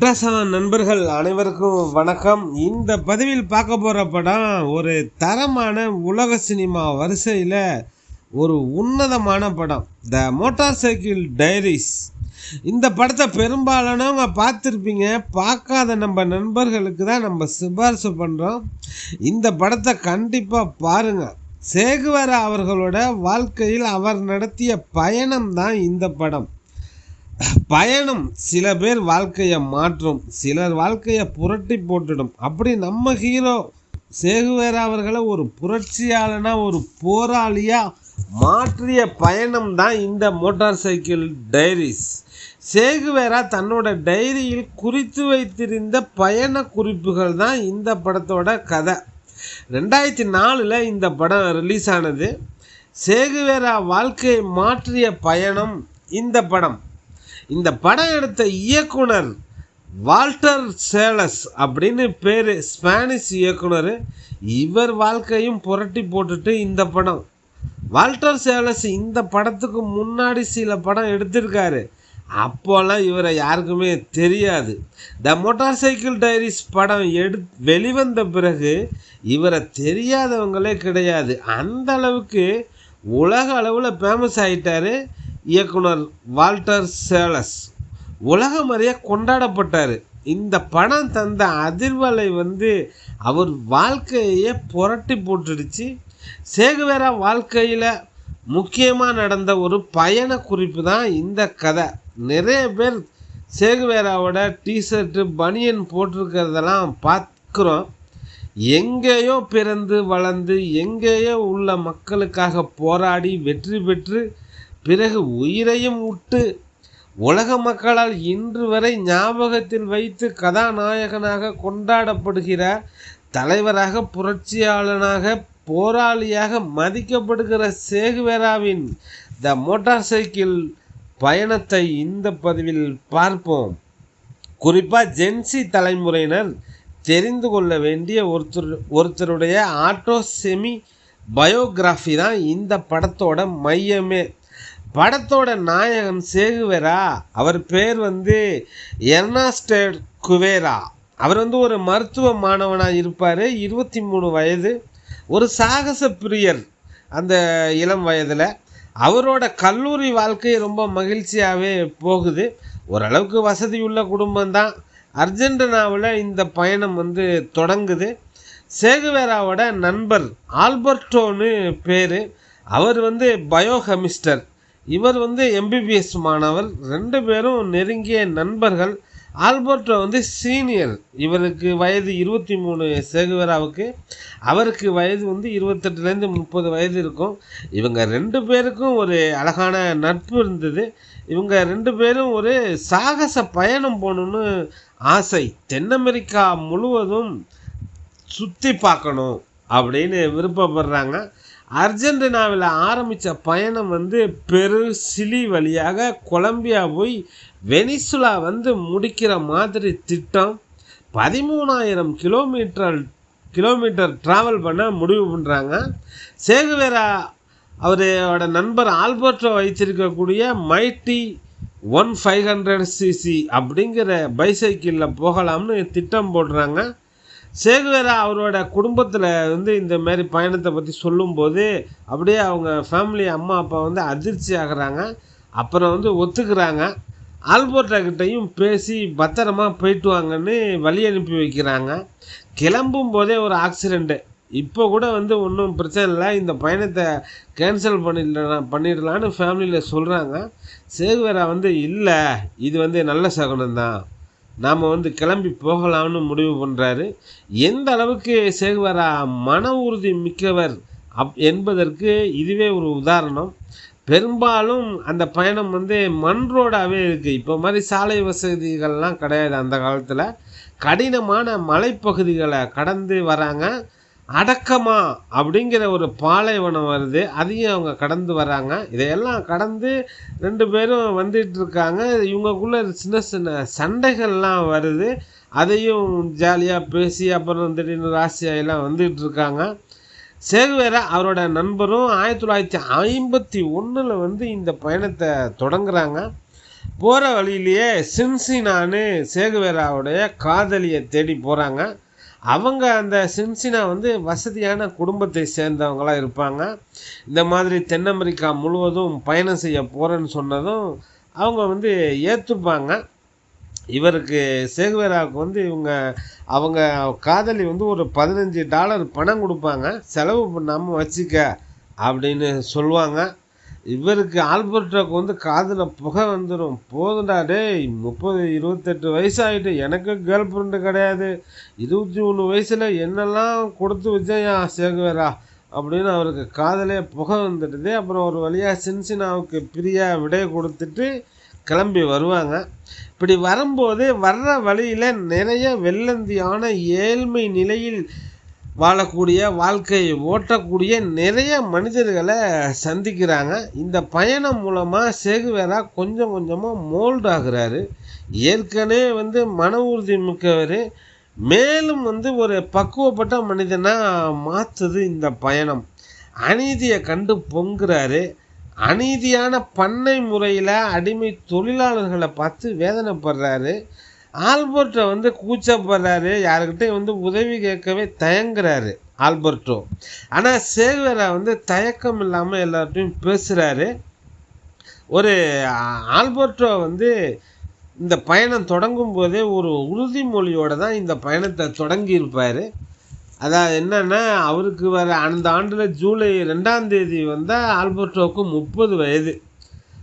Ultrasound நண்பர்கள் அனைவருக்கும் வணக்கம். இந்த பதிவில் பார்க்க போகிற படம் ஒரு தரமான உலக சினிமா வரிசையில் ஒரு உன்னதமான படம், த மோட்டார் சைக்கிள் டைரிஸ். இந்த படத்தை பெரும்பாலானவங்க பார்த்துருப்பீங்க. பார்க்காத நம்ம நண்பர்களுக்கு தான் நம்ம சிபாரிசு பண்ணுறோம். இந்த படத்தை கண்டிப்பாக பாருங்கள். சேகுவேரா அவர்களோட வாழ்க்கையில் அவர் நடத்திய பயணம் தான் இந்த படம். பயணம் சில பேர் வாழ்க்கையை மாற்றும், சிலர் வாழ்க்கையை புரட்டி போட்டுடும். அப்படி நம்ம ஹீரோ சேகுவேரா அவர்களை ஒரு புரட்சியாளனா, ஒரு போராளியாக மாற்றிய பயணம் தான் இந்த மோட்டார் சைக்கிள் டைரிஸ். சேகுவேரா தன்னோட டைரியில் குறித்து வைத்திருந்த பயண குறிப்புகள் தான் இந்த படத்தோட கதை. 2004 இந்த படம் ரிலீஸ் ஆனது. சேகுவேரா வாழ்க்கையை மாற்றிய பயணம் இந்த படம். இந்த படம் எடுத்த இயக்குனர் வால்டர் சேலஸ் அப்படின்னு பேர், ஸ்பானிஷ் இயக்குனர். இவர் வாழ்க்கையும் புரட்டி போட்டுட்டு இந்த படம். வால்டர் சேலஸ் இந்த படத்துக்கு முன்னாடி சில படம் எடுத்திருக்காரு. அப்போல்லாம் இவரை யாருக்குமே தெரியாது. த மோட்டார் சைக்கிள் டைரிஸ் படம் வெளிவந்த பிறகு இவரை தெரியாதவங்களே கிடையாது. அந்த அளவுக்கு உலக அளவில் ஃபேமஸ் ஆகிட்டார் இயக்குனர் வால்டர் சேலஸ். உலகம் அறிய கொண்டாடப்பட்டார். இந்த படம் தந்த அதிர்வலை அவர் வாழ்க்கையே புரட்டி போட்டுடுச்சு. சேகுவேரா வாழ்க்கையில் முக்கியமாக நடந்த ஒரு பயண குறிப்பு தான் இந்த கதை. நிறைய பேர் சேகுவேராவோட டிஷர்ட்டு, பனியன் போட்டிருக்கிறதெல்லாம் பார்க்குறோம். எங்கேயோ பிறந்து வளர்ந்து எங்கேயோ உள்ள மக்களுக்காக போராடி வெற்றி பெற்று பிறகு உயிரையும் விட்டு உலக மக்களால் இன்று வரை ஞாபகத்தில் வைத்து கதாநாயகனாக கொண்டாடப்படுகிற தலைவராக, புரட்சியாளனாக, போராளியாக மதிக்கப்படுகிற சேகுவேராவின் த மோட்டார் சைக்கிள் பயணத்தை இந்த பதிவில் பார்ப்போம். குறிப்பாக ஜென்சி தலைமுறையினர் தெரிந்து கொள்ள வேண்டிய ஒருத்தருடைய ஆட்டோ செமி பயோகிராஃபி தான் இந்த படத்தோட மையமே. படத்தோட நாயகன் சேகுவேரா. அவர் பேர் எர்னஸ்டோ குவேரா. அவர் ஒரு மருத்துவ மாணவனாக இருப்பார். 23 வயது. ஒரு சாகச பிரியர் அந்த இளம் வயதில். அவரோட கல்லூரி வாழ்க்கை ரொம்ப மகிழ்ச்சியாகவே போகுது. ஓரளவுக்கு வசதியுள்ள குடும்பம்தான். அர்ஜென்டினாவில் இந்த பயணம் தொடங்குது. சேகுவேராவோட நண்பர் ஆல்பர்டோன்னு பேர். அவர் பயோகெமிஸ்டர். இவர் எம்பிபிஎஸ் மாணவர். 2 பேரும் நெருங்கிய நண்பர்கள். Alberto senior. இவருக்கு வயது 23, சேகுவேராவுக்கு. அவருக்கு வயது 28லேருந்து 30 வயது இருக்கும். இவங்க 2 பேருக்கும் ஒரு அழகான நட்பு இருந்தது. இவங்க 2 பேரும் ஒரு சாகச பயணம் போகணுன்னு ஆசை. தென் அமெரிக்கா முழுவதும் சுற்றி பார்க்கணும் அப்படின்னு விருப்பப்படுறாங்க. அர்ஜென்டினாவில் ஆரம்பித்த பயணம் பெரு, சிலி வழியாக கொலம்பியா போய் வெனிசுலா முடிக்கிற மாதிரி திட்டம். 13,000 கிலோமீட்டர் ட்ராவல் பண்ண முடிவு பண்ணுறாங்க. சேகுவேரா அவரோட நண்பர் ஆல்பர்டோ வைத்திருக்கக்கூடிய மைட்டி 1500cc அப்படிங்கிற பைசைக்கிளில் போகலாம்னு திட்டம் போடுறாங்க. சேகுவேரா அவரோட குடும்பத்தில் இந்த மாதிரி பயணத்தை பற்றி சொல்லும்போது அப்படியே அவங்க ஃபேமிலி, அம்மா அப்பா அதிர்ச்சி ஆகிறாங்க. அப்புறம் ஒத்துக்கிறாங்க. ஆல்பர்டோ கிட்டையும் பேசி பத்திரமா போயிட்டு வாங்கன்னு வழி அனுப்பி வைக்கிறாங்க. கிளம்பும் போதே ஒரு ஆக்சிடெண்ட்டு. இப்போ கூட ஒன்றும் பிரச்சனை இல்லை, இந்த பயணத்தை கேன்சல் பண்ணிடலான்னு ஃபேமிலியில் சொல்கிறாங்க. சேகுவேரா இல்லை, இது நல்ல சகுனம்தான், நாம் கிளம்பி போகலாம்னு முடிவு பண்ணுறாரு. எந்த அளவுக்கு சேகுவேரா மன உறுதி மிக்கவர் என்பதற்கு இதுவே ஒரு உதாரணம். பெரும்பாலும் அந்த பயணம் மண் ரோடாகவே இருக்குது. இப்போ மாதிரி சாலை வசதிகள்லாம் கிடையாது. அந்த காலத்தில் கடினமான மலைப்பகுதிகளை கடந்து வராங்க. அடக்கமா அப்படிங்கிற ஒரு பாலைவனம் வருது, அதையும் அவங்க கடந்து வராங்க. இதையெல்லாம் கடந்து 2 பேரும் இருக்காங்க. இவங்களுக்குள்ள சின்ன சின்ன சண்டைகள்லாம் வருது. அதையும் ஜாலியாக பேசி அப்புறம் திடீர்னு ராசியாயெல்லாம் இருக்காங்க. சேகுவேரா அவரோட நண்பரும் 1951 இந்த பயணத்தை தொடங்குறாங்க. போகிற வழியிலேயே சின்சினான்னு சேகுவேராவுடைய காதலியை தேடி போகிறாங்க. அவங்க அந்த சின்சினா வந்து வசதியான குடும்பத்தை சேர்ந்தவங்களாக இருப்பாங்க. இந்த மாதிரி தென் அமெரிக்கா முழுவதும் பயணம் செய்ய போகிறேன்னு சொன்னதும் அவங்க வந்து ஏற்றுப்பாங்க. இவருக்கு சேகுவேராவுக்கு வந்து அவங்க காதலி வந்து ஒரு $15 பணம் கொடுப்பாங்க, செலவு பண்ணாமல் வச்சுக்க அப்படின்னு சொல்லுவாங்க. இவருக்கு ஆல்பர்ட்டோக்கு வந்து காதில் புகை வந்துடும். போதுண்டா டேய், 28 வயசாகிட்டு, எனக்கு கேர்ள் ஃப்ரெண்டு கிடையாது, 21 வயசில் என்னெல்லாம் கொடுத்து வச்சேயா சேகுவேரா அப்படின்னு அவருக்கு காதலே புகை வந்துடுது. அப்புறம் ஒரு வழியாக சின்சினாவுக்கு பிரியா விடை கொடுத்துட்டு கிளம்பி வருவாங்க. இப்படி வரும்போது வர்ற வழியில் நிறைய வெள்ளந்தியான ஏழ்மை நிலையில் வாழக்கூடிய, வாழ்க்கையை ஓட்டக்கூடிய நிறைய மனிதர்களை சந்திக்கிறாங்க. இந்த பயணம் மூலமாக சேகுவேரா கொஞ்சம் கொஞ்சமாக மோல்ட் ஆகுறாரு. ஏற்கனவே வந்து மன உறுதி மிக்கவர், மேலும் வந்து ஒரு பக்குவப்பட்ட மனிதனாக மாற்றுது இந்த பயணம். அநீதியை கண்டு பொங்குறாரு. அநீதியான பண்ணை முறையில் அடிமை தொழிலாளர்களை பார்த்து வேதனைப்படுறாரு. ஆல்பர்ட்டோ வந்து கூச்சப்படுறாரு, யாருக்கிட்டையும் வந்து உதவி கேட்கவே தயங்குறாரு ஆல்பர்ட்டோ. ஆனால் சேகுவேரா வந்து தயக்கம் இல்லாமல் எல்லார்ட்டையும் பேசுகிறாரு. ஒரு ஆல்பர்ட்டோ வந்து இந்த பயணம் தொடங்கும் போதே ஒரு உறுதிமொழியோடு தான் இந்த பயணத்தை தொடங்கியிருப்பார். அதாவது என்னென்னா, அவருக்கு வர அந்த ஆண்டில் ஜூலை 2ஆம் தேதி வந்தால் ஆல்பர்ட்டோவுக்கு 30 வயது.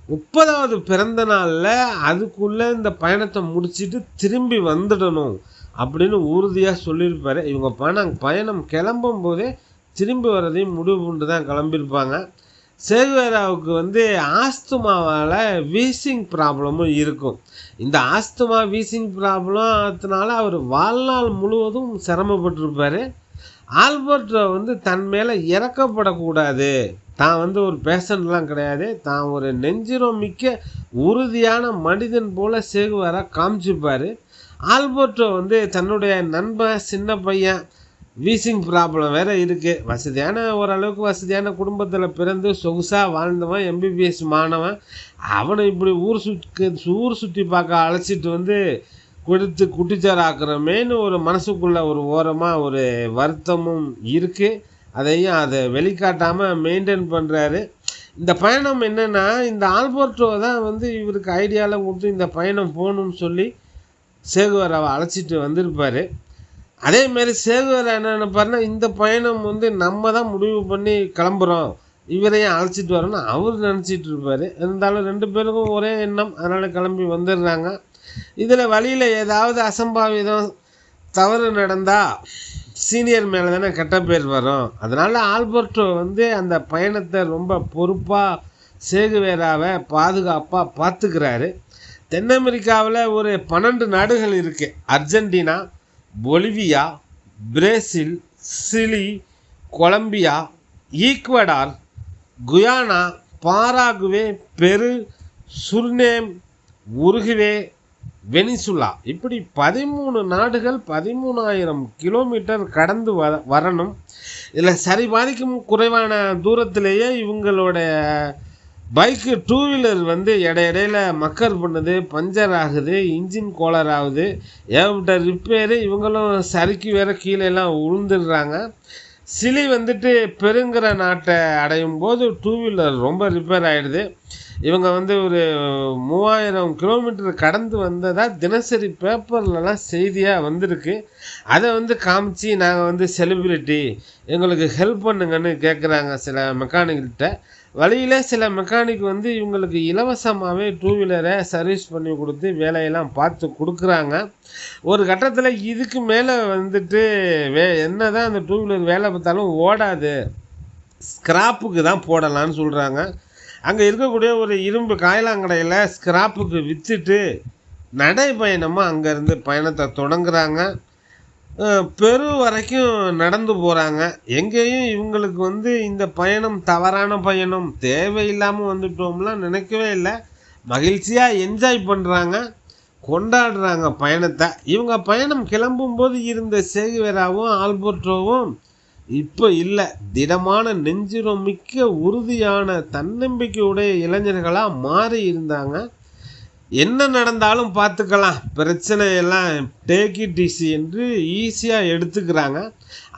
30வது பிறந்த நாளில் அதுக்குள்ளே இந்த பயணத்தை முடிச்சுட்டு திரும்பி வந்துடணும் அப்படின்னு உறுதியாக சொல்லியிருப்பார். இவங்க பயணம் கிளம்பும் போதே திரும்பி வரதையும் முடிவு பண்ணிட்டு தான் கிளம்பியிருப்பாங்க. சேகுவேராவுக்கு வந்து ஆஸ்துமாவால் வீசிங் ப்ராப்ளமும் இருக்கும். இந்த ஆஸ்துமா வீசிங் ப்ராப்ளத்தினால அவர் வாழ்நாள் முழுவதும் சிரமப்பட்டிருப்பார். ஆல்பர்ட்டோ வந்து தன் மேலே இறக்கப்படக்கூடாது, தான் வந்து ஒரு பேஷண்ட்லாம் கிடையாது, தான் ஒரு நெஞ்சிரம் மிக்க உறுதியான மனிதன் போல் சேகுவேரா காமிச்சிப்பார். ஆல்பர்ட்டோ வந்து தன்னுடைய நண்பன், சின்ன பையன், வீசிங் ப்ராப்ளம் வேறு இருக்குது, ஓரளவுக்கு வசதியான குடும்பத்தில் பிறந்து சொகுசாக வாழ்ந்தவன், எம்பிபிஎஸ் மாணவன், அவனை இப்படி ஊர் சுற்றி பார்க்க அழைச்சிட்டு வந்து கொடுத்து குட்டிச்சாராக்குறமேன்னு ஒரு மனசுக்குள்ளே ஒரு ஓரமாக ஒரு வருத்தமும் இருக்குது. அதை வெளிக்காட்டாமல் மெயின்டைன் பண்ணுறாரு. இந்த பயணம் என்னென்னா, இந்த ஆல்பர்ட்டோ தான் வந்து இவருக்கு ஐடியாலாம் கொடுத்து இந்த பயணம் போகணும்னு சொல்லி சேகுவேராவை அழைச்சிட்டு வந்திருப்பார். அதேமாரி சேகுவேரா என்ன நினைப்பாருன்னா, இந்த பயணம் வந்து நம்ம தான் முடிவு பண்ணி கிளம்புறோம், இவரையும் அழைச்சிட்டு வரோன்னு அவர் நினச்சிட்டு இருப்பார். இருந்தாலும் 2 பேருக்கும் ஒரே எண்ணம், அதனால் கிளம்பி வந்துடுறாங்க. இதில் வழியில் ஏதாவது அசம்பாவிதம் தவறு நடந்தால் சீனியர் மேலே தானே கெட்ட பேர் வரும். அதனால் ஆல்பர்ட்டோ வந்து அந்த பயணத்தை ரொம்ப பொறுப்பாக சேகுவேராவை பாதுகாப்பாக பார்த்துக்கிறாரு. தென் அமெரிக்காவில் ஒரு 12 நாடுகள் இருக்குது. Argentina, Bolivia, Brazil, Chile, Colombia, Ecuador, Guyana, Paraguay, Peru, Suriname, Uruguay, Venezuela, இப்படி 13 நாடுகள் 13,000 கிலோமீட்டர் கடந்து வரணும். இதில் சரி பாதிக்கும் குறைவான தூரத்திலேயே இவங்களோட பைக்கு, 2 வீலர் வந்து இடையில மக்கர் பண்ணுது, பஞ்சர் ஆகுது, இன்ஜின் கோளாறு ஆகுது, ஏகப்பட்ட ரிப்பேரு. இவங்களும் சறுக்கி வேற கீழெல்லாம் உளுந்துடுறாங்க. சிலி வந்துட்டு பெருங்கிற நாட்டை அடையும் போது 2 வீலர் ரொம்ப ரிப்பேர் ஆகிடுது. இவங்க வந்து ஒரு 3000 கிலோமீட்டர் கடந்து வந்ததாக தினசரி பேப்பர்லலாம் செய்தியாக வந்திருக்கு. அதை வந்து காமிச்சு நாங்கள் வந்து செலிப்ரிட்டி, எங்களுக்கு ஹெல்ப் பண்ணுங்கன்னு கேட்குறாங்க சில மெக்கானிக்கிட்ட. வழியில் சில மெக்கானிக் வந்து இவங்களுக்கு இலவசமாகவே 2 வீலரை சர்வீஸ் பண்ணி கொடுத்து வேலையெல்லாம் பார்த்து கொடுக்குறாங்க. ஒரு கட்டத்தில் இதுக்கு மேலே வந்துட்டு என்ன தான் அந்த 2 வீலர் வேலை பார்த்தாலும் ஓடாது, ஸ்கிராப்புக்கு தான் போடலான்னு சொல்கிறாங்க. அங்கே இருக்கக்கூடிய ஒரு இரும்பு காயலாங்கடையில் ஸ்கிராப்புக்கு விற்றுட்டு நடைப்பயணமாக அங்கேருந்து பயணத்தை தொடங்குறாங்க. பெரு வரைக்கும் நடந்து போகிறாங்க. எங்கேயும் இவங்களுக்கு வந்து இந்த பயணம் தவறான பயணம், தேவையில்லாமல் வந்துட்டோம்லாம் நினைக்கவே இல்லை. மகிழ்ச்சியாக என்ஜாய் பண்ணுறாங்க, கொண்டாடுறாங்க பயணத்தை. இவங்க பயணம் கிளம்பும்போது இருந்த சேகுவேராவும் ஆல்பர்ட்டோவும் இப்போ இல்லை. திடமான, நெஞ்சிரம் மிக்க, உறுதியான, தன்னம்பிக்கையுடைய இளைஞர்களாக மாறி இருந்தாங்க. என்ன நடந்தாலும் பார்த்துக்கலாம், பிரச்சனையெல்லாம் டேக் இட் ஈஸி என்று ஈஸியாக எடுத்துக்கிறாங்க.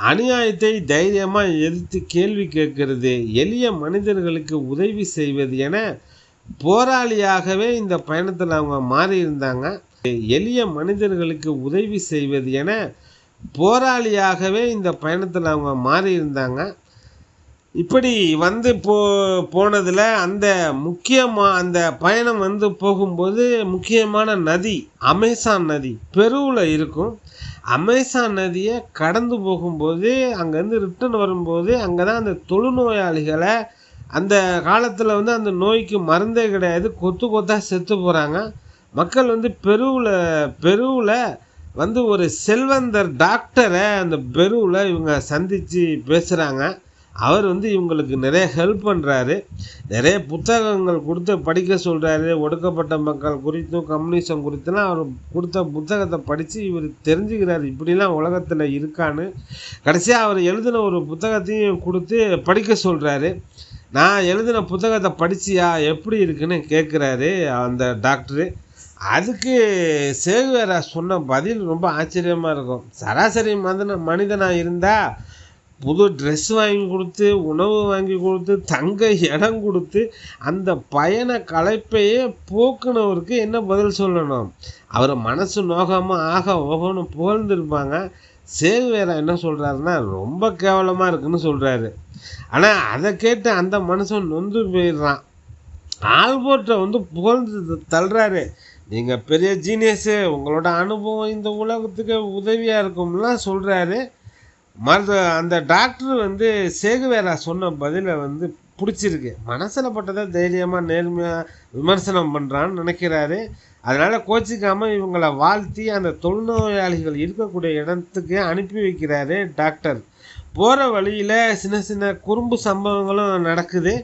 அநியாயத்தை தைரியமாக எதிர்த்து கேள்வி கேட்கிறது, எளிய மனிதர்களுக்கு உதவி செய்வது என போராளியாகவே இந்த பயணத்தில் அவங்க மாறியிருந்தாங்க. எளிய மனிதர்களுக்கு உதவி செய்வது என போராளியாகவே இந்த பயணத்தில் அவங்க மாறியிருந்தாங்க. இப்படி வந்து போனதில் அந்த பயணம் போகும்போது முக்கியமான நதி அமேசான் நதி பெருவில் இருக்கும். அமேசான் நதியை கடந்து போகும்போது அங்கேருந்து ரிட்டர்ன் வரும்போது அங்கே தான் அந்த தொழுநோயாளிகளை, அந்த காலத்தில் அந்த நோய்க்கு மருந்தே கிடையாது, கொத்து கொத்தாக செத்து போகிறாங்க மக்கள். பெருவில் ஒரு செல்வந்தர் டாக்டரை அந்த பெருவில் இவங்க சந்தித்து பேசுகிறாங்க. அவர் இவங்களுக்கு நிறைய ஹெல்ப் பண்ணுறாரு, நிறைய புத்தகங்கள் கொடுத்து படிக்க சொல்கிறாரு. ஒடுக்கப்பட்ட மக்கள் குறித்தும் கம்யூனிசம் குறித்துலாம் அவர் கொடுத்த புத்தகத்தை படித்து இவர் தெரிஞ்சுக்கிறார், இப்படிலாம் உலகத்தில் இருக்கான்னு. கடைசியாக அவர் எழுதின ஒரு புத்தகத்தையும் கொடுத்து படிக்க சொல்கிறாரு. நான் எழுதின புத்தகத்தை படிச்சியா, எப்படி இருக்குன்னு கேட்குறாரு அந்த டாக்டரு. அதுக்கு சேகுவேரா சொன்ன பதில் ரொம்ப ஆச்சரியமாக இருக்கும். சராசரி மனிதனாக இருந்தால் புது ட்ரெஸ் வாங்கி கொடுத்து, உணவு வாங்கி கொடுத்து, தங்க இடம் கொடுத்து அந்த பயண களைப்பையே போக்குனவருக்கு என்ன பதில் சொல்லணும்? அவர் மனசு நோகாமல் ஆக ஓகோன்னு புகழ்ந்துருப்பாங்க. சேகுவேரா என்ன சொல்கிறாருன்னா, ரொம்ப கேவலமாக இருக்குன்னு சொல்கிறாரு. ஆனால் அதை கேட்டு அந்த மனுஷன் நொந்து போயிடுறான். ஆல்பர்ட்டை புகழ்ந்து தள்ளுறாரு. நீங்கள் பெரிய ஜீனியஸு, உங்களோட அனுபவம் இந்த உலகத்துக்கு உதவியாக இருக்கும்லாம் சொல்கிறாரு. அந்த டாக்டர் சேகுவேரா சொன்ன பதிலை பிடிச்சிருக்கு. மனசில் பட்டதை தைரியமாக நேர்மையாக விமர்சனம் பண்ணுறான்னு நினைக்கிறாரு. அதனால் கோச்சிக்காமல் இவங்களை வாழ்த்தி அந்த தொழுநோயாளிகள் இருக்கக்கூடிய இடத்துக்கு அனுப்பி வைக்கிறாரு டாக்டர். போகிற வழியில் சின்ன சின்ன குறும்பு சம்பவங்களும் நடக்குது.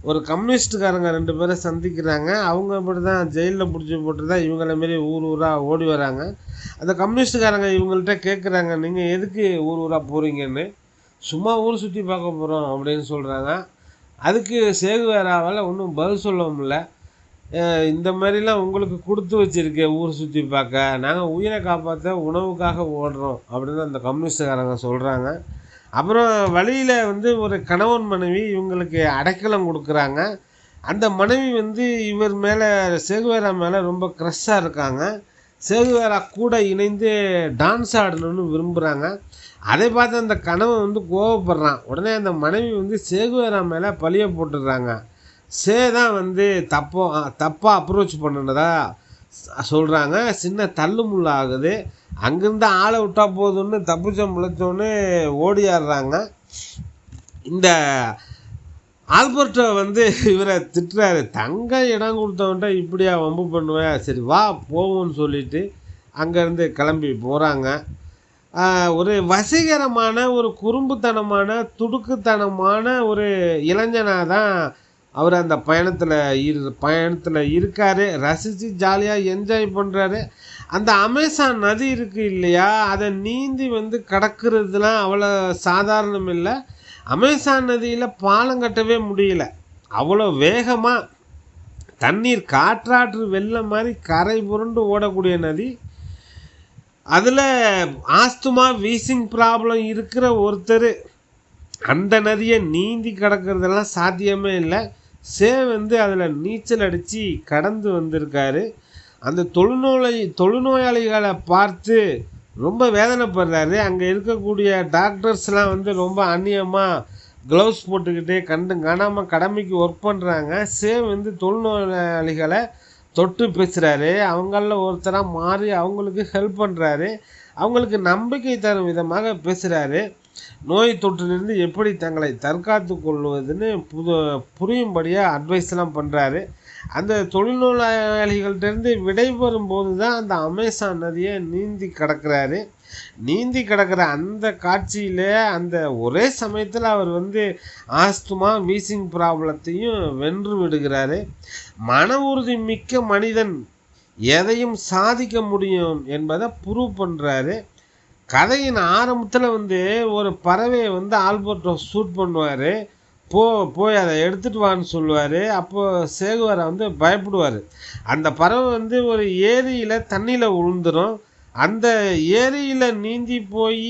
ஒரு கம்யூனிஸ்டுக்காரங்க 2 பேரை சந்திக்கிறாங்க. அவங்க அப்படி தான் ஜெயிலில் பிடிச்சி போட்டு தான் இவங்கள மாரி ஊர் ஊராக ஓடி வராங்க. அந்த கம்யூனிஸ்டுக்காரங்க இவங்கள்ட்ட கேட்குறாங்க, நீங்கள் எதுக்கு ஊர் ஊராக போகிறீங்கன்னு. சும்மா ஊர் சுற்றி பார்க்க போகிறோம் அப்படின்னு சொல்கிறாங்க. அதுக்கு சேகுவேராவால் ஒன்றும் பதில் சொல்ல முடியல. இந்த மாதிரிலாம் உங்களுக்கு கொடுத்து வச்சுருக்கேன் ஊர் சுற்றி பார்க்க, நாங்கள் உயிரை காப்பாற்ற உணவுக்காக ஓடுறோம் அப்படின்னு அந்த கம்யூனிஸ்டுக்காரங்க சொல்கிறாங்க. அப்புறம் வழியில் ஒரு கணவன் மனைவி இவங்களுக்கு அடைக்கலம் கொடுக்குறாங்க. அந்த மனைவி இவர் மேலே, சேகுவேரா மேலே ரொம்ப க்ரஷ்ஷாக இருக்காங்க. சேகுவேரா கூட இணைந்து டான்ஸ் ஆடணும்னு விரும்புகிறாங்க. அதை பார்த்து அந்த கணவன் கோவப்படுறான். உடனே அந்த மனைவி சேகுவேரா மேலே பழிய போட்டுடுறாங்க. தான் தப்பாக அப்ரோச் பண்ணினதா சொல்கிறாங்க. சின்ன தள்ளுமுள்ள ஆகுது. அங்கேருந்து ஆளை விட்டா போதும்னு தப்பிச்சோம் முளைச்சோன்னு ஓடியாடுறாங்க. இந்த ஆல்பர்ட்டோ இவரை திட்டுறாரு, தங்க இடம் கொடுத்தவன்ட்ட இப்படியா வம்பு பண்ணுவேன், சரி வா போவோம்னு சொல்லிட்டு அங்கேருந்து கிளம்பி போகிறாங்க. ஒரு வசீகரமான, ஒரு குறும்புத்தனமான, துடுக்குத்தனமான ஒரு இளைஞனாக தான் அவர் அந்த பயணத்தில் இருக்கார். ரசித்து ஜாலியாக என்ஜாய் பண்ணுறாரு. அந்த அமேசான் நதி இருக்குது இல்லையா, அதை நீந்தி கடக்கிறதுலாம் அவ்வளோ சாதாரணம் இல்லை. அமேசான் நதியில் பாலம் கட்டவே முடியல. அவ்வளோ வேகமாக தண்ணீர் காற்றாற்று வெள்ளம் மாதிரி கரை புரண்டு ஓடக்கூடிய நதி. அதில் ஆஸ்துமா வீசிங் ப்ராப்ளம் இருக்கிற ஒருத்தர் அந்த நதியை நீந்தி கடக்கிறதெல்லாம் சாத்தியமே இல்லை. அதில் நீச்சல் அடித்து கடந்து வந்திருக்காரு. அந்த தொழுநோயாளிகளை பார்த்து ரொம்ப வேதனைப்படுறாரு. அங்கே இருக்கக்கூடிய டாக்டர்ஸ்லாம் ரொம்ப அந்நியமாக க்ளவுஸ் போட்டுக்கிட்டு காணாமல் கடமைக்கு ஒர்க் பண்ணுறாங்க. தொழுநோயாளிகளை தொட்டு பேசுகிறாரு. அவங்களில் ஒருத்தராக மாறி அவங்களுக்கு ஹெல்ப் பண்ணுறாரு. அவங்களுக்கு நம்பிக்கை தரும் விதமாக பேசுகிறாரு. நோய் தொற்றிலிருந்து எப்படி தங்களை தற்காத்து கொள்வதுன்னு புரியும்படியாக அட்வைஸ்லாம் பண்ணுறாரு. அந்த தொழில்நோயாளிகள்கிட்டருந்து விடைபெறும் போது தான் அந்த அமேசான் நதியை நீந்தி கடக்கிறாரு. நீந்தி கடக்கிற அந்த காட்சியில் அந்த ஒரே சமயத்தில் அவர் ஆஸ்துமா வீசிங் ப்ராப்ளத்தையும் வென்று விடுகிறாரு. மன உறுதி மிக்க மனிதன் எதையும் சாதிக்க முடியும் என்பதை ப்ரூவ் பண்ணுறாரு. கதையின் ஆரம்பத்தில் ஒரு பறவையை ஆல்பர்ட்டோ ஷூட் பண்ணுவார். போய் அதை எடுத்துகிட்டு வான்னு சொல்லுவார். அப்போது சேகுவேரா வந்து பயப்படுவார். அந்த பறவை வந்து ஒரு ஏரியில் தண்ணியில் விழுந்துடும். அந்த ஏரியில் நீந்தி போய்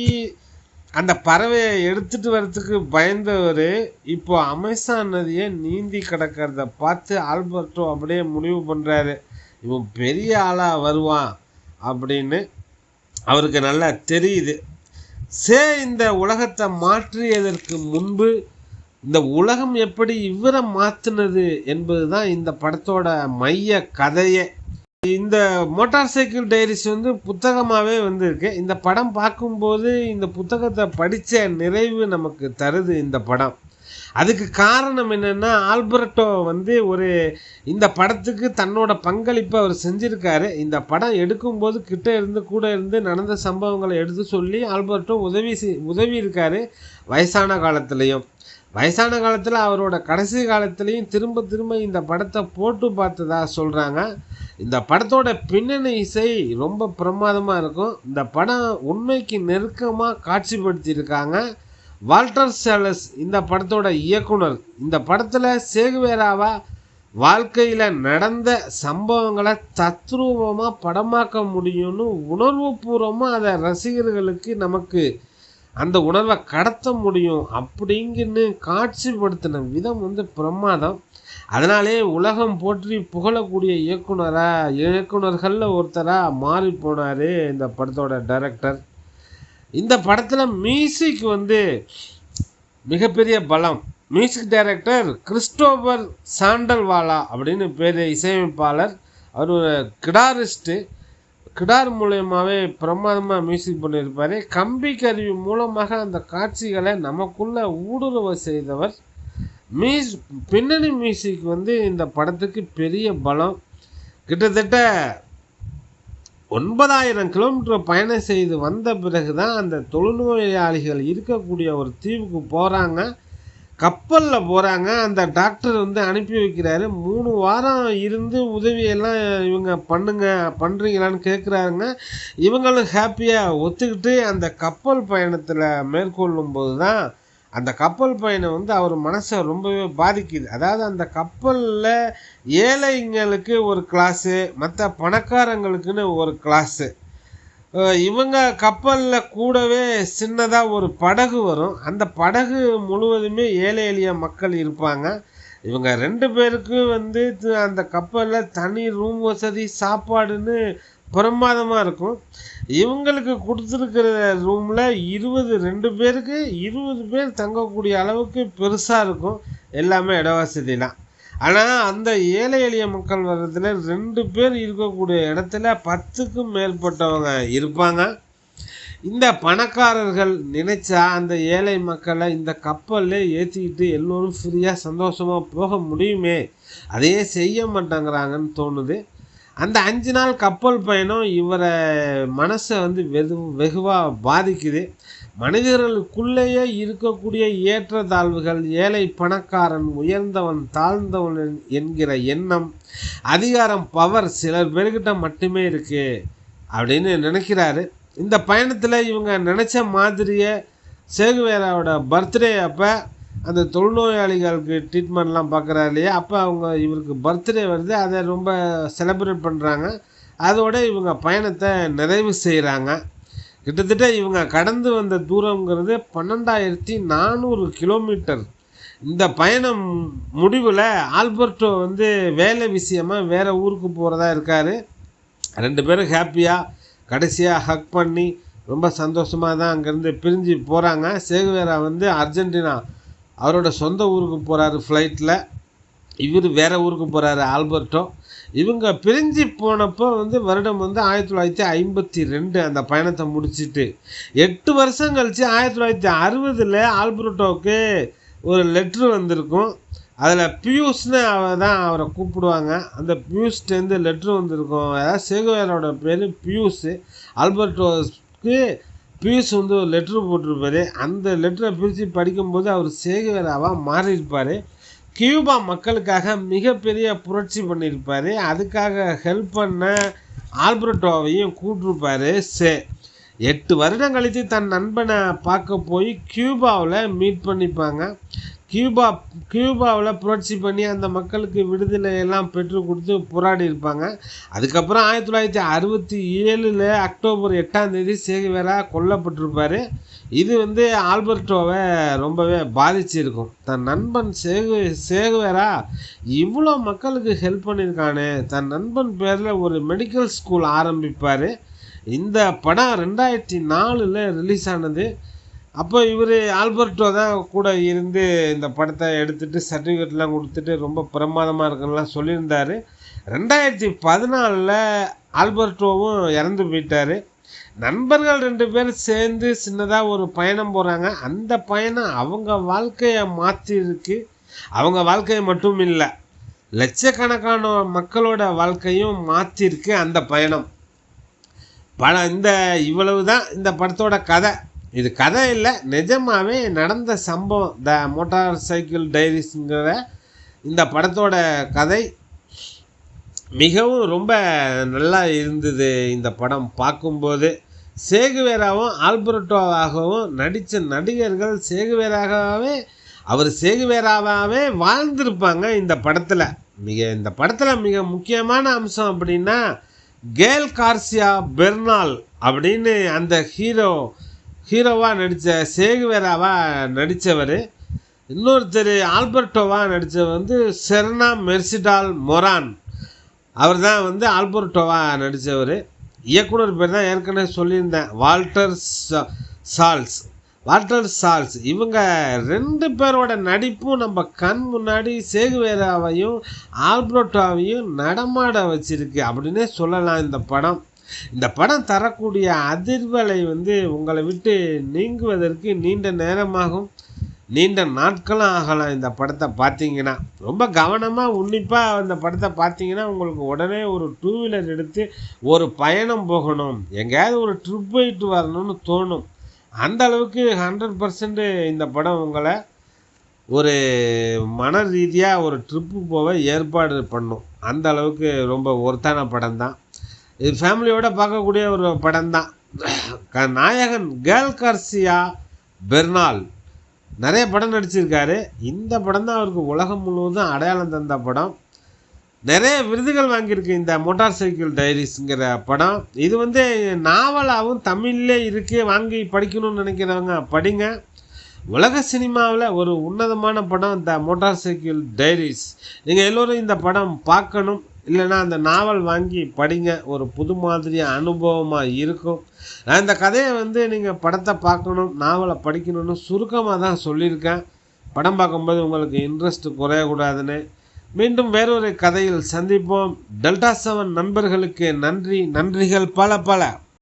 அந்த பறவையை எடுத்துகிட்டு வர்றதுக்கு பயந்தவர் இப்போ அமேசான் நதியை நீந்தி கிடக்கிறத பார்த்து ஆல்பர்ட்டோ அப்படியே முடிவு பண்ணுறாரு, இவன் பெரிய ஆளாக வருவான் அப்படின்னு அவருக்கு நல்லா தெரியுது. இந்த உலகத்தை மாற்றியதற்கு முன்பு இந்த உலகம் எப்படி இவரை மாற்றினது என்பது தான் இந்த படத்தோட மைய கதையே. இந்த மோட்டார் சைக்கிள் டைரிஸ் வந்து புத்தகமாகவே வந்திருக்கு. இந்த படம் பார்க்கும்போது இந்த புத்தகத்தை படித்த நிறைவு நமக்கு தருது இந்த படம். அதுக்கு காரணம் என்னென்னா, ஆல்பர்ட்டோ வந்து இந்த படத்துக்கு தன்னோட பங்களிப்பை அவர் செஞ்சுருக்காரு. இந்த படம் எடுக்கும்போது கூட இருந்து நடந்த சம்பவங்களை எடுத்து சொல்லி ஆல்பர்ட்டோ உதவி இருக்காரு. வயசான காலத்தில் அவரோட கடைசி காலத்துலேயும் திரும்ப இந்த படத்தை போட்டு பார்த்ததா சொல்கிறாங்க. இந்த படத்தோட பின்னணி இசை ரொம்ப பிரமாதமாக இருக்கும். இந்த படம் உண்மைக்கு நெருக்கமாக காட்சிப்படுத்தியிருக்காங்க. வால்டர் சேலஸ் இந்த படத்தோட இயக்குனர். இந்த படத்தில் சேகுவேராவா வாழ்க்கையில் நடந்த சம்பவங்களை தத்ரூபமாக படமாக்க முடியும்னு உணர்வுபூர்வமாக அதை ரசிகர்களுக்கு நமக்கு அந்த உணர்வை கடத்த முடியும் அப்படிங்கன்னு காட்சிப்படுத்தின விதம் வந்து பிரமாதம். அதனாலே உலகம் போற்றி புகழக்கூடிய இயக்குனர்களில் ஒருத்தராக மாறி போனார் இந்த படத்தோட டைரக்டர். இந்த படத்தில் மியூசிக் வந்து மிகப்பெரிய பலம். மியூசிக் டைரக்டர் கிறிஸ்டோபர் சாண்டல்வாலா அப்படின்னு பேர், இசையமைப்பாளர். அவர் ஒரு கிடாரிஸ்ட்டு. கிடார் மூலயமாவே பிரமாதமாக மியூசிக் பண்ணியிருப்பார். கம்பி கருவி மூலமாக அந்த காட்சிகளை நமக்குள்ளே ஊடுருவ செய்தவர். பின்னணி மியூசிக் வந்து இந்த படத்துக்கு பெரிய பலம். கிட்டத்தட்ட 9,000 கிலோமீட்டர் பயணம் செய்து வந்த பிறகு தான் அந்த தொழுநோயாளிகள் இருக்கக்கூடிய ஒரு தீவுக்கு போகிறாங்க. கப்பலில் போகிறாங்க. அந்த டாக்டர் வந்து அனுப்பி வைக்கிறாரு. 3 வாரம் இருந்து உதவியெல்லாம் இவங்க பண்ணுறீங்களான்னு கேட்குறாங்க. இவங்களும் ஹாப்பியாக ஒத்துக்கிட்டு அந்த கப்பல் பயணத்தில் மேற்கொள்ளும்போது தான் அந்த கப்பல் பயணம் வந்து அவர் மனசை ரொம்பவே பாதிக்குது. அதாவது அந்த கப்பலில் ஏழைங்களுக்கு ஒரு கிளாஸு, மற்ற பணக்காரங்களுக்குன்னு ஒரு கிளாஸு. இவங்க கப்பலில் கூடவே சின்னதாக ஒரு படகு வரும். அந்த படகு முழுவதுமே ஏழை எளிய மக்கள் இருப்பாங்க. இவங்க 2 பேருக்கு வந்து அந்த கப்பலில் தனி ரூம் வசதி, சாப்பாடுன்னு பிரமாதமாக இருக்கும். இவங்களுக்கு கொடுத்துருக்கிற ரூமில் 2 பேருக்கு 20 பேர் தங்கக்கூடிய அளவுக்கு பெருசாக இருக்கும். எல்லாமே இட வசதிலாம். ஆனால் அந்த ஏழை எளிய மக்கள் வர்றதுல 2 பேர் இருக்கக்கூடிய இடத்துல 10க்கும் மேற்பட்டவங்க இருப்பாங்க. இந்த பணக்காரர்கள் நினைச்சா அந்த ஏழை மக்களை இந்த கப்பலில் ஏற்றிக்கிட்டு எல்லோரும் ஃப்ரீயாக சந்தோஷமாக போக முடியுமே, அதையே செய்ய மாட்டேங்கிறாங்கன்னு தோணுது. அந்த 5 நாள் கப்பல் பயணம் இவரை மனசை வந்து வெகுவாக பாதிக்குது. மனிதர்களுக்குள்ளேயே இருக்கக்கூடிய ஏற்றத்தாழ்வுகள், ஏழை பணக்காரன், உயர்ந்தவன் தாழ்ந்தவன் என்கிற எண்ணம், அதிகாரம், பவர் சிலர் பேர்கிட்ட மட்டுமே இருக்குது அப்படின்னு நினைக்கிறாரு. இந்த பயணத்தில் இவங்க நினச்ச மாதிரியே சேகுவேராவோட பர்த்டே அப்போ அந்த தொழுநோயாளிகளுக்கு ட்ரீட்மெண்ட்லாம் பார்க்குறாரு இல்லையா, அப்போ இவருக்கு பர்த்டே வருது. அதை ரொம்ப செலிப்ரேட் பண்ணுறாங்க. அதோடு இவங்க பயணத்தை நிறைவு செய்கிறாங்க. கிட்டத்தட்ட இவங்க கடந்து வந்த தூரங்கிறது 12,400 கிலோமீட்டர். இந்த பயணம் முடிவில் ஆல்பர்ட்டோ வந்து வேலை விஷயமாக வேறு ஊருக்கு போகிறதா இருக்கார். 2 பேரும் ஹாப்பியாக கடைசியாக ஹக் பண்ணி ரொம்ப சந்தோஷமாக தான் அங்கேருந்து பிரிஞ்சு போகிறாங்க. சேகுவேரா வந்து அர்ஜென்டினா அவரோட சொந்த ஊருக்கு போகிறாரு ஃப்ளைட்டில். இவர் வேறு ஊருக்கு போகிறாரு ஆல்பர்ட்டோ. இவங்க பிரிஞ்சு போனப்போ வந்து வருடம் வந்து 1952 அந்த பயணத்தை முடிச்சுட்டு 8 வருஷம் கழித்து 1960 ஆல்பர்ட்டோவுக்கு ஒரு லெட்ரு வந்திருக்கும். அதில் பியூஸ்னு தான் அவரை கூப்பிடுவாங்க. அந்த பியூஸ்டேருந்து லெட்ரு வந்திருக்கும். அதாவது சேகுவேராவோட பேர் பியூஸு. ஆல்பர்ட்டோவுக்கு பியூஸ் வந்து ஒரு லெட்ரு போட்டிருப்பார். அந்த லெட்டரை பிரித்து படிக்கும்போது அவர் சேகுவேராவாக மாறியிருப்பார். கியூபா மக்களுக்காக மிகப்பெரிய புரட்சி பண்ணியிருப்பார். அதுக்காக ஹெல்ப் பண்ண ஆல்பர்ட்டோவையும் கூப்பிட்ருப்பார். 8 வருடம் கழித்து தன் நண்பனை பார்க்க போய் கியூபாவில் மீட் பண்ணிப்பாங்க. கியூபாவில் புரட்சி பண்ணி அந்த மக்களுக்கு விடுதலையெல்லாம் பெற்றுக் கொடுத்து போராடி இருப்பாங்க. அதுக்கப்புறம் 1967 அக்டோபர் 8 சேகுவேரா கொல்லப்பட்டிருப்பார். இது ஆல்பர்டோவை ரொம்பவே பாதிச்சிருக்கும். தன் நண்பன் சேகுவேரா இவ்வளோ மக்களுக்கு ஹெல்ப் பண்ணியிருக்கானே, தன் நண்பன் பேரில் ஒரு மெடிக்கல் ஸ்கூல் ஆரம்பிப்பார். இந்த படம் 2004 ரிலீஸ் ஆனது. அப்போ இவர் ஆல்பர்டோ தான் கூட இருந்து இந்த படத்தை எடுத்துகிட்டு சர்டிஃபிகேட்லாம் கொடுத்துட்டு ரொம்ப பிரமாதமாக இருக்குன்னெலாம் சொல்லியிருந்தார். 2014 ஆல்பர்டோவும் இறந்து போயிட்டார். நண்பர்கள் 2 பேர் சேர்ந்து சின்னதாக ஒரு பயணம் போகிறாங்க. அந்த பயணம் அவங்க வாழ்க்கையை மாற்றிருக்கு. அவங்க வாழ்க்கையை மட்டும் இல்லை, லட்சக்கணக்கான மக்களோட வாழ்க்கையும் மாற்றிருக்கு அந்த பயணம். இவ்வளவு தான் இந்த படத்தோட கதை. இது கதை இல்லை, நிஜமாகவே நடந்த சம்பவம். த மோட்டார் சைக்கிள் டைரிஸ்ங்கிற இந்த படத்தோட கதை மிகவும் ரொம்ப நல்லா இருந்தது. இந்த படம் பார்க்கும்போது சேகுவேராவும் ஆல்பர்டோவாகவும் நடித்த நடிகர்கள் சேகுவேராவே வாழ்ந்திருப்பாங்க இந்த படத்தில். இந்த படத்தில் மிக முக்கியமான அம்சம் அப்படின்னா கேல் கார்சியா பெர்னால் அப்படின்னு அந்த ஹீரோவாக நடித்த சேகுவேராவாக நடித்தவர். இன்னொருத்தர் ஆல்பர்டோவாக நடித்தவர் செர்னா மெர்சிடால் மொரான். அவர் தான் ஆல்பர்டோவாக நடித்தவர். இயக்குனர் பேர் தான் ஏற்கனவே சொல்லியிருந்தேன், வால்டர் சால்ஸ். இவங்க 2 பேரோட நடிப்பும் நம்ம கண் முன்னாடி சேகுவேராவையும் ஆல்பர்டோவையும் நடமாட வச்சிருக்கு அப்படின்னே சொல்லலாம். இந்த படம் தரக்கூடிய அதிர்வலை உங்களை விட்டு நீங்குவதற்கு நீண்ட நேரமாகும், நீண்ட நாட்களும் ஆகலாம். இந்த படத்தை பார்த்தீங்கன்னா ரொம்ப கவனமாக உன்னிப்பாக இந்த படத்தை பார்த்தீங்கன்னா உங்களுக்கு உடனே ஒரு 2 வீலர் எடுத்து ஒரு பயணம் போகணும், எங்கேயாவது ஒரு ட்ரிப் போயிட்டு வரணும்னு தோணும். அந்த அளவுக்கு 100% இந்த படம் உங்களை ஒரு மன ரீதியாக ஒரு ட்ரிப்பு போக ஏற்பாடு பண்ணும். அந்த அளவுக்கு ரொம்ப ஒர்த்தான படம் தான் இது. ஃபேமிலியோடு பார்க்கக்கூடிய ஒரு படம் தான். நாயகன் கேல் கார்சியா பெர்னால் நிறைய படம் நடிச்சிருக்காரு. இந்த படம் தான் அவருக்கு உலகம் முழுவதும் அடையாளம் தந்த படம். நிறைய விருதுகள் வாங்கியிருக்கு இந்த மோட்டார் சைக்கிள் டைரிஸ்ங்கிற படம். இது நாவலாகவும் தமிழ்லே இருக்குது, வாங்கி படிக்கணும்னு நினைக்கிறவங்க படிங்க. உலக சினிமாவில் ஒரு உன்னதமான படம் இந்த மோட்டார் சைக்கிள் டைரிஸ். நீங்கள் எல்லோரும் இந்த படம் பார்க்கணும், இல்லைன்னா அந்த நாவல் வாங்கி படிங்க, ஒரு புது மாதிரி அனுபவமாக இருக்கும். நான் இந்த கதையை நீங்கள் படத்தை பார்க்கணும், நாவலை படிக்கணும்னு சுருக்கமாக தான் சொல்லியிருக்கேன். படம் பார்க்கும்போது உங்களுக்கு இன்ட்ரெஸ்ட் குறையக்கூடாதுன்னு. மீண்டும் வேறொரு கதையில் சந்திப்போம். டெல்டா 7 நண்பர்களுக்கு நன்றிகள் பல.